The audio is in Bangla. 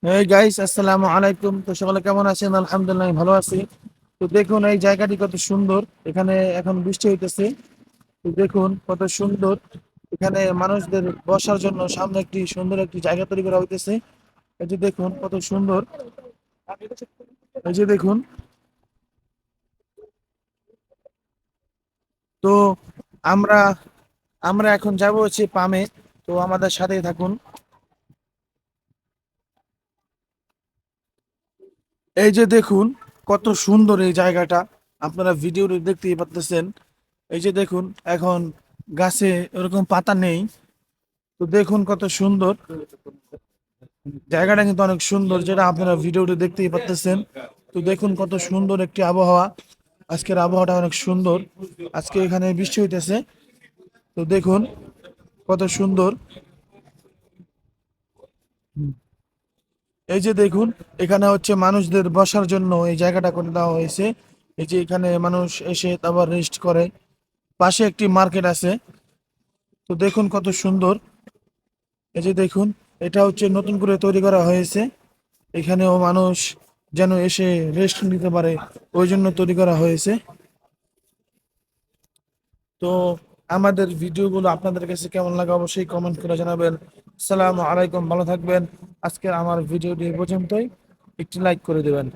এই গাইস, আসসালামু আলাইকুম। তো সকলে কেমন আছেন? আলহামদুলিল্লাহ, আমি ভালো আছি। তো দেখুন এই জায়গাটি কত সুন্দর। এখানে এখন বৃষ্টি হইতেছে। তো দেখুন কত সুন্দর। এখানে মানুষদের বসার জন্য সামনে একটি সুন্দর একটি জায়গা তৈরি করা হইতেছে। এই যে দেখুন কত সুন্দর। এই যে দেখুন। তো আমরা আমরা এখন যাব হচ্ছে পামে। তো আমাদের সাথেই থাকুন। এই যে দেখুন কত সুন্দর এই জায়গাটা। আপনারা ভিডিওটি দেখতেই পাচ্ছেন। এই যে দেখুন, এখন গাছে ওরকম পাতা নেই। তো দেখুন কত সুন্দর। জায়গাটা কিন্তু অনেক সুন্দর, যেটা আপনারা ভিডিওটি দেখতেই পাচ্ছেন। তো দেখুন কত সুন্দর একটি আবহাওয়া। আজকের আবহাওয়াটা অনেক সুন্দর। আজকে এখানে বৃষ্টি হইতেছে। তো দেখুন কত সুন্দর। এই যে দেখুন, এখানে হচ্ছে মানুষদের বসার জন্য এই জায়গাটা করে দেওয়া হয়েছে। এই যে এখানে মানুষ এসে আবার রেস্ট করে। পাশে একটি মার্কেট আছে। তো দেখুন কত সুন্দর। এই যে দেখুন, এটা হচ্ছে নতুন করে তৈরি করা হয়েছে। এখানেও মানুষ যেন এসে রেস্ট নিতে পারে, ওই জন্য তৈরি করা হয়েছে। তো আমাদের ভিডিওগুলো আপনাদের কাছে কেমন লাগে অবশ্যই কমেন্ট করে জানাবেন। আসসালামু আলাইকুম, ভালো থাকবেন। আজকের আমার ভিডিওটি এই পর্যন্তই। একটি লাইক করে দেবেন।